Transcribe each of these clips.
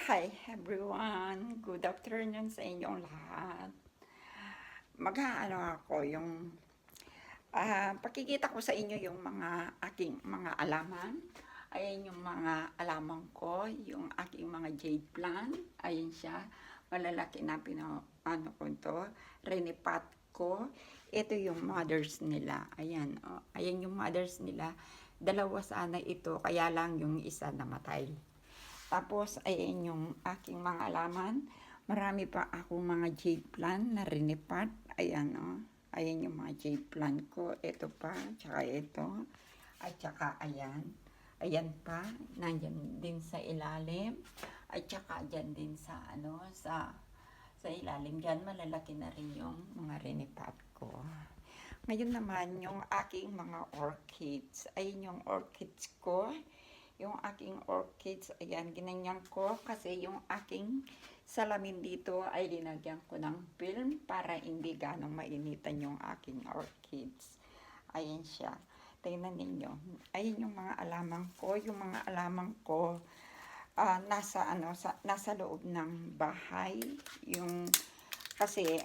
Hi everyone! Good afternoon sa inyong lahat. Mag-aano ako pakikita ko sa inyo yung mga aking mga alaman. Ayan yung mga alaman ko, yung aking mga jade plant. Ayan siya, malalaki na ano ko to, renipat ko. Ito yung mothers nila. Ayan, oh. Ayan yung mothers nila. Dalawa sana ito, kaya lang yung isa namatay. Tapos, ayan yung aking mga alaman. Marami pa akong mga jade plant na rinipat. Ayan, o. Ayan yung mga jade plant ko. Ito pa, tsaka ito. At tsaka, ayan. Ayan pa, nandyan din sa ilalim. At tsaka, dyan din sa, sa ilalim. Dyan, malalaki na rin yung mga rinipat ko. Ngayon naman, yung aking mga orchids. Ayan yung orchids ko. Yung aking orchids, ayan, ginanyan ko kasi yung aking salamin dito ay linagyan ko ng film para hindi ganong mainitan yung aking orchids. Ayan siya. Tingnan ninyo. Ayan yung mga alaman ko. Yung mga alaman ko nasa loob ng bahay. Yung kasi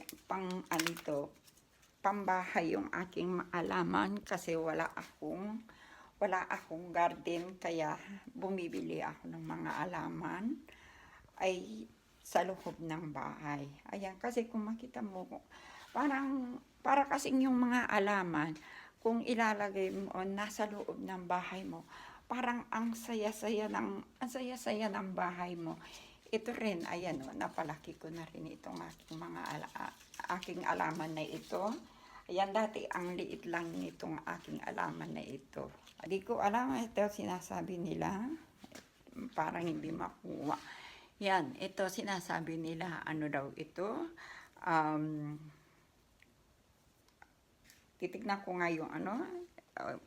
pambahay yung aking alaman kasi wala akong garden, kaya bumibili ako ng mga alaman ay sa loob ng bahay. Ayan, kasi kung makita mo, para kasing yung mga alaman, kung ilalagay mo nasa loob ng bahay mo, parang ang saya-saya ng bahay mo. Ito rin, ayan o, napalaki ko na rin itong aking alaman na ito. Ayan, dati ang liit lang nitong aking alaman na ito. Hindi ko alam, ito sinasabi nila, parang hindi makuha. Yan, ito sinasabi nila, ano daw ito, titignan ko nga yung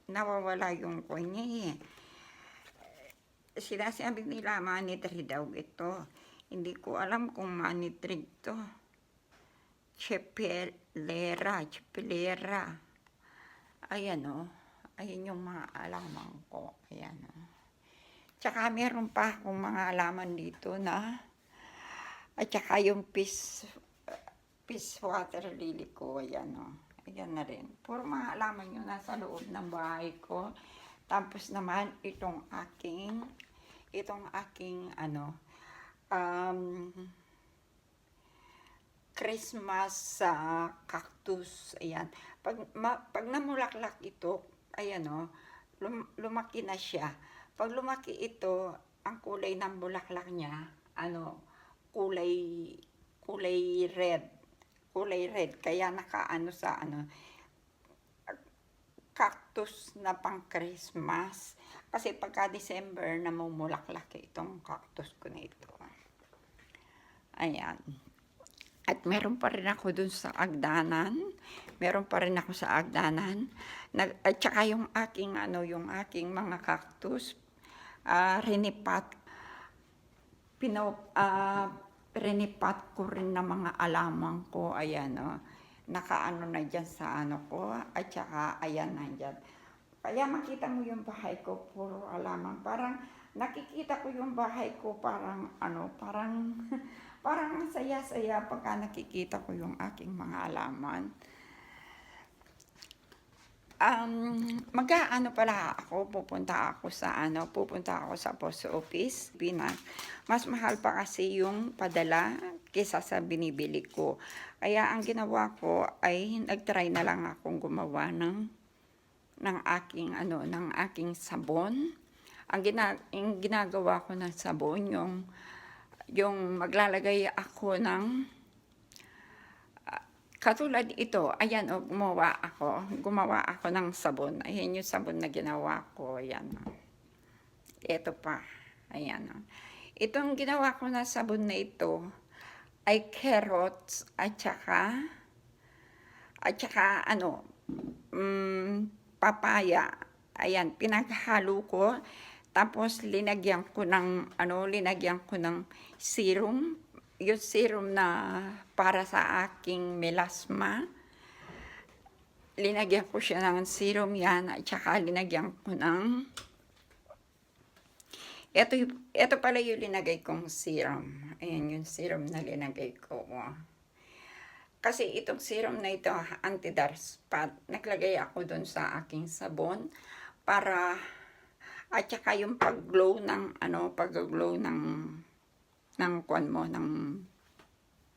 nawawala yung kanya eh. Sinasabi nila, money tree daw ito. Hindi ko alam kung money tree to. Chipilera. Ayan o. Ayan yung mga alaman ko. Ayan o. Tsaka meron pa akong mga alaman dito na at tsaka yung peace water lily ko. Ayan o. Ayan na rin. Puro mga alaman yun nasa loob ng bahay ko. Tapos naman itong aking Christmas cactus. Ayan. Pag namulaklak ito, ayan o, lumaki na siya. Pag lumaki ito, ang kulay ng bulaklak niya, kulay red. Kulay red. Kaya nakaano sa cactus na pang Christmas. Kasi pagka December, namumulaklak itong cactus ko na ito. Ayan. At meron pa rin ako dun sa agdanan. At saka yung aking mga cactus, rinipat ko rin ng mga alaman ko. Ayan o. Nakaano na dyan sa ko. At saka ayan nandyan. Kaya makita mo yung bahay ko, puro alaman. Parang nakikita ko yung bahay ko, parang parang saya-saya pagka nakikita ko yung aking mga alaman. Pupunta ako sa post office. Mas mahal pa kasi yung padala kaysa sa binibili ko. Kaya ang ginawa ko ay nagtry na lang akong gumawa ng aking sabon. Ang ginagawa ko ng sabon, yung maglalagay ako ng katulad ito. Ayan o, gumawa ako ng sabon. Ayan yung sabon na ginawa ko. Ayan o. Ito pa. Ayan o. Itong ginawa ko na sabon na ito ay carrots at saka papaya. Ayan, pinaghalo ko. Tapos linagyan ko ng serum. Yung serum na para sa aking melasma. Linagyan ko siya ng serum yan. At saka linagyan ko ng Ito pala yung linagay kong serum. Ayan yung serum na linagay ko. Kasi itong serum na ito, anti-dark spot, naglagay ako doon sa aking sabon para at saka yung pag-glow ng pag-glow ng kwan mo, ng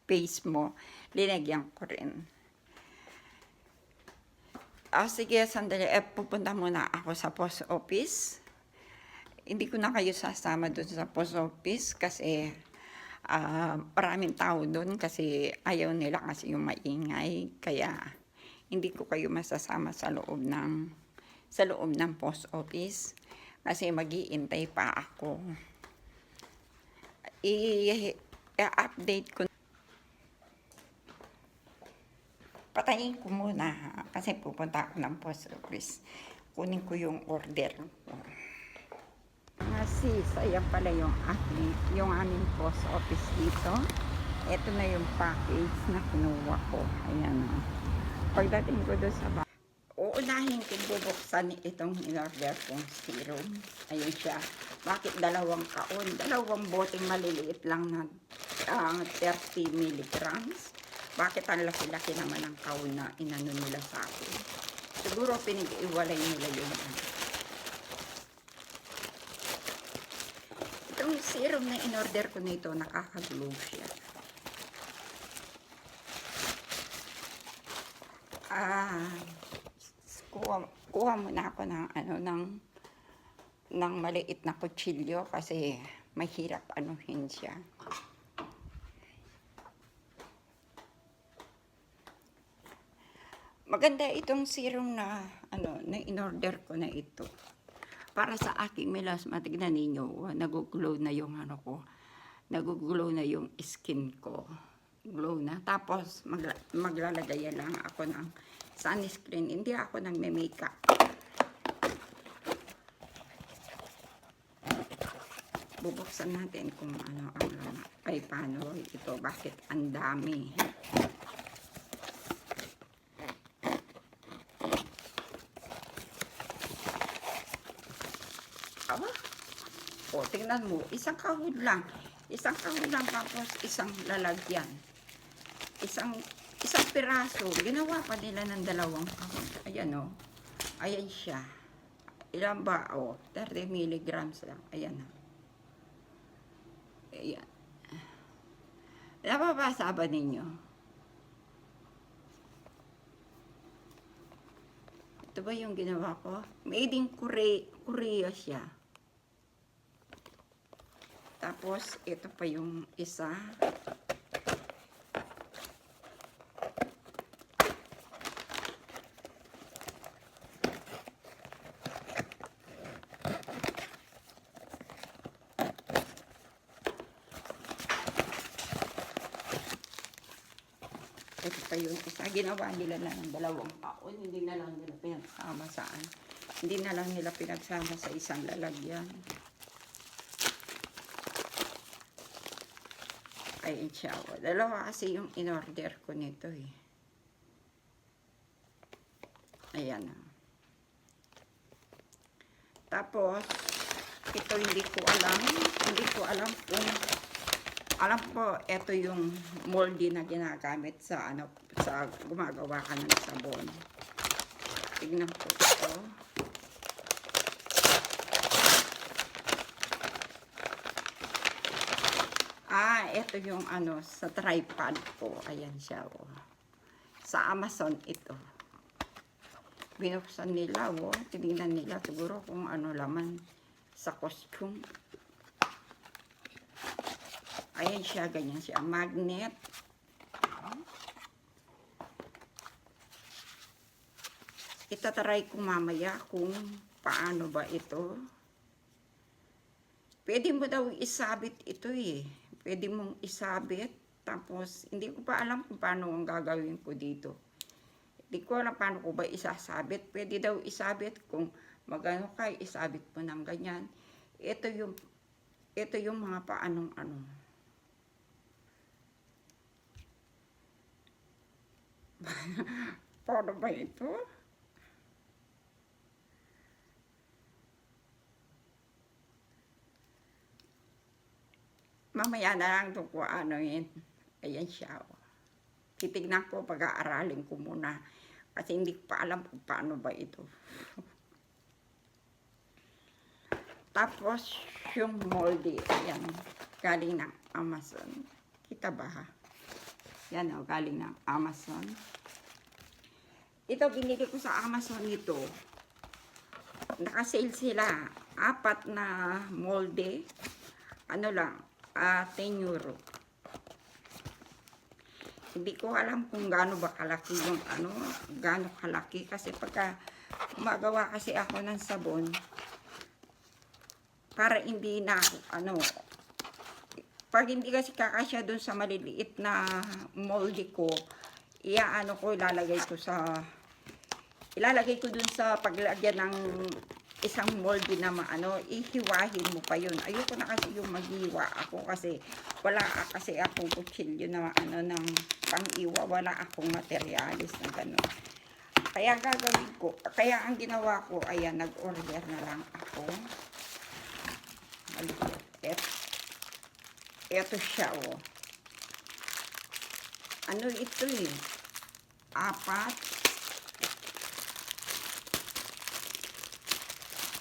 face mo, linagyan ko rin. Sige, sandali. Pupunta muna ako sa post office. Hindi ko na kayo sasama doon sa post office kasi maraming tao doon kasi ayaw nila kasi yung maingay. Kaya hindi ko kayo masasama sa loob ng post office kasi mag-iintay pa ako. I-update ko. Patayin ko muna kasi pupunta ako ng post office. Kunin ko yung order ko. Sis, ayan pala yung aming post office dito. Ito na yung package na kinuha ko. Ayan o. Pagdating ko doon sa bahay, uunahin ko bubuksan itong in-order kong serum. Ayan siya. Bakit dalawang kaon? Dalawang boteng maliliit lang na 30 milligrams. Bakit ang laki-laki naman ang kaon na inano nila sa akin? Siguro pinag-iwalay nila yung Itong serum na in-order ko nito, nakaka-glow siya. Kuha muna ako ng maliit na kutsilyo kasi mahirap anuhin siya. Maganda itong serum na in-order ko na ito. Para sa aking melasma, tignan ninyo, nag-glow na yung nag-glow na yung skin ko. Glow na. Tapos maglalagay lang ako ng sunscreen. Hindi ako nagme-makeup. Bubuksan natin kung ano ang ay paano ito, bakit ang dami. Tingnan mo, isang kahon lang tapos isang lalagyan. Isang piraso, ginawa pa nila ng dalawang kahon. Ayan o. Ayan siya. Ilan ba? 30 milligrams lang. Ayan. Ayan. Nababasa ba ninyo? Ito ba yung ginawa ko? Made in Korea siya. Tapos, ito pa yung isa. Ito pa yung isa. Ginawa nila na ng dalawang kaon. Hindi na lang nila pinagsama saan. Hindi na lang nila pinagsama sa isang lalagyan. Ayan siya. Dalawa kasi yung in-order ko nito eh. Ayan. Tapos, ito hindi ko alam kung alam ko, ito yung moldy na ginagamit sa gumagawa ka ng sabon. Tignan ko ito. Ito yung sa tripod ko. Ayan siya, Sa Amazon ito. Binuksan nila, tinignan nila siguro kung ano laman sa costume. Ayan siya, ganyan siya. Magnet. Itatry ko mamaya kung paano ba ito. Pwede mo daw isabit ito eh. Pwede mong isabit. Tapos, hindi ko pa alam kung paano ang gagawin ko dito. Hindi ko alam paano ko ba isasabit. Pwede daw isabit kung magano ka, isabit mo ng ganyan. Ito yung mga paanong paano ba ito? Mamaya na lang ito kung ano yun. Ayan siya. Oh. Titignan ko, pag-aaralin ko muna. Kasi hindi ko pa alam kung paano ba ito. Tapos, yung moldy, ayan, galing ng Amazon. Kita ba ha? Yan o, galing ng Amazon. Ito, binili ko sa Amazon ito. Naka-sale sila. 4 na moldy. Ano lang, 10 euro. Hindi ko alam kung gaano ba kalaki yung ano, gaano kalaki. Kasi pagka gumagawa kasi ako ng sabon, para hindi na, ano, pag hindi kasi kakasya dun sa maliliit na moldy ko, iaano ko, ilalagay ko dun sa paglagyan ng isang moldy na ano, ihiwahin mo pa yun. Ayoko na kasi yung maghiwa ako kasi wala kasi akong kutsilyo na ano ng pang-iwa, wala akong materialis na gano'n. Kaya gagawin ko, kaya ang ginawa ko, ayan, nag-order na lang ako. Ito siya, oh. Ano ito eh? 4.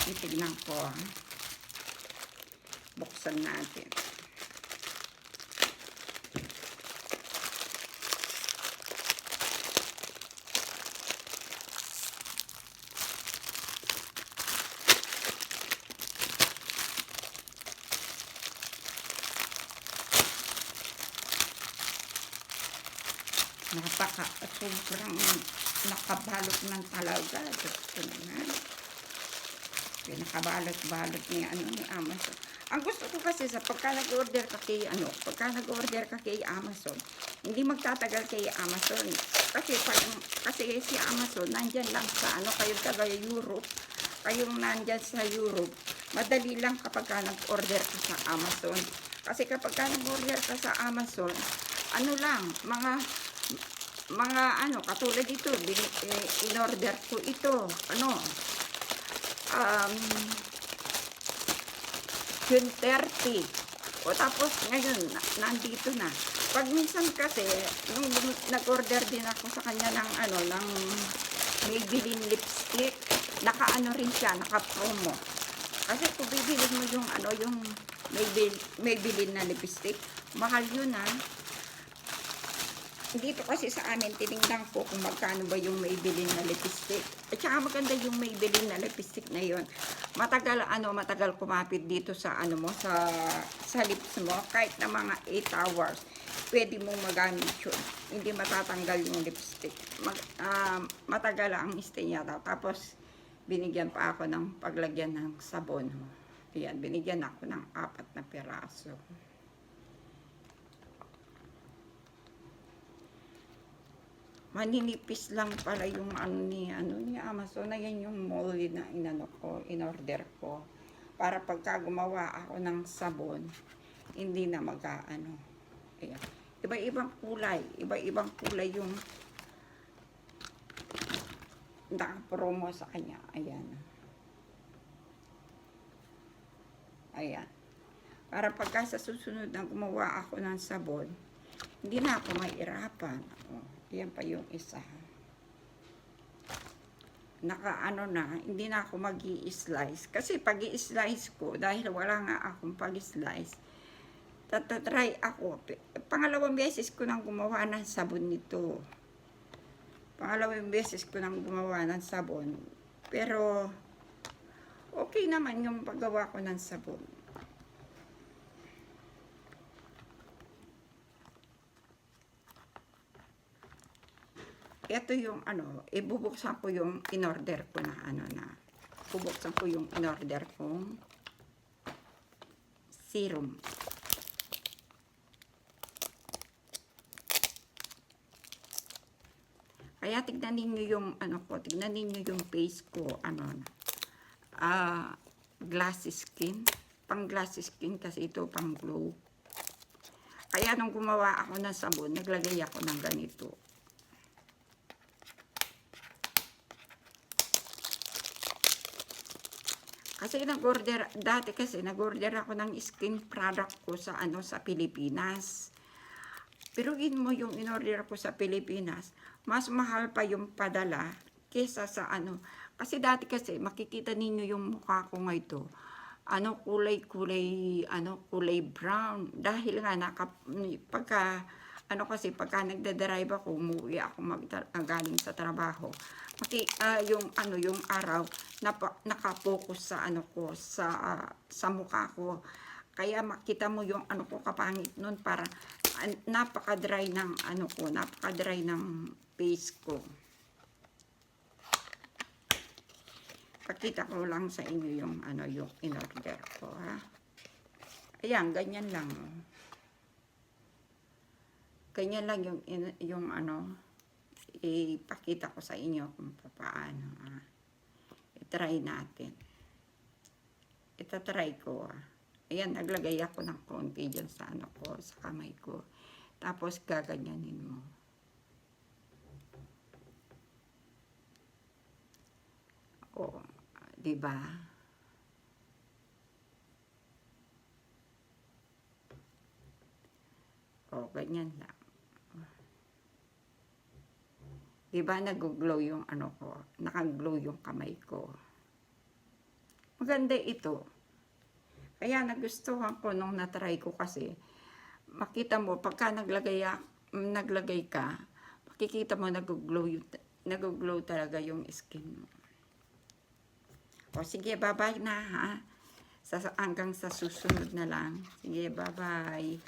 Titignan ko. Buksan natin. Sobrang nakabalot ng talaga. Gusto naman. Pinakabalot-balot ni Amazon. Ang gusto ko kasi sa pagka nag-order ka kay Amazon, hindi magtatagal kay Amazon. Kasi si Amazon nandyan lang sa kayo taga Europe, kayong nandyan sa Europe, madali lang kapag nag-order ka sa Amazon. Kasi kapag nag-order ka sa Amazon, katulad ito, in-order ko ito, June 30. O tapos ngayon, nandito na. Pag minsan kasi, nung nag-order din ako sa kanya ng Maybelline lipstick, naka-ano rin siya, naka-promo. Kasi kung bibili mo yung Maybelline na lipstick, mahal yun Dito kasi sa amin, tinignan ko kung magkano ba yung Maybelline na lipstick. At saka maganda yung Maybelline na lipstick na yun. Matagal kumapit dito sa sa lips mo. Kahit na mga 8 hours, pwede mong magamit yun. Hindi matatanggal yung lipstick. Matagal ang stay niya. Tapos, binigyan pa ako ng paglagyan ng sabon. Ayan, binigyan ako ng 4 na piraso. Maninipis lang pala yung ni Amazon. Ayan yung moldy na in-order ko. Para pagka gumawa ako ng sabon, hindi na Ayan. Iba-ibang kulay yung naka-promo sa kanya. Ayan. Ayan. Para pagka sa susunod na gumawa ako ng sabon, hindi na ako mahirapan. Yan pa yung isa. Hindi na ako mag-i-slice. Kasi pag i-slice ko, dahil wala nga akong pag-slice, tatry ako. Pangalawang beses ko nang gumawa ng sabon nito. Pero, okay naman yung paggawa ko ng sabon. Ito yung ibubuksan ko yung in-order ko bubuksan ko yung in-order kong serum. Kaya tignan niyo yung yung face ko, glassy skin. Pang glassy skin kasi ito, pang glow. Kaya nung gumawa ako ng sabon, naglagay ako ng ganito. Kasi dati kasi nag-order ako ng skin product ko sa sa Pilipinas. Pero mo yung in-order ko sa Pilipinas, mas mahal pa yung padala kesa sa Kasi dati kasi makikita ninyo yung mukha ko ngayon. Kulay brown. Dahil nga pagka pagka nagdadrive ako, umuwi ako galing sa trabaho. Yung araw nakapokus sa sa mukha ko. Kaya makita mo yung ko kapangit nun, para napaka-dry ng napaka-dry ng face ko. Pakita ko lang sa inyo yung yung in-order ko, ha. Ayan, ganyan lang. Ganyan lang yung ipakita ko sa inyo kung paano. I-try natin. Ita-try ko. Ayan, naglagay ako ng konti dyan sa sa kamay ko. Tapos gaganyanin mo. O, diba? O, ganyan lang. Diba nag-glow yung ko, naka-glow yung kamay ko. Maganda ito. Kaya nagustuhan ko nung na-try ko, kasi makita mo pagka naglagay ka, makikita mo nag-glow talaga yung skin mo. O sige, bye-bye na, ha. Hanggang sa susunod na lang. Sige, bye-bye.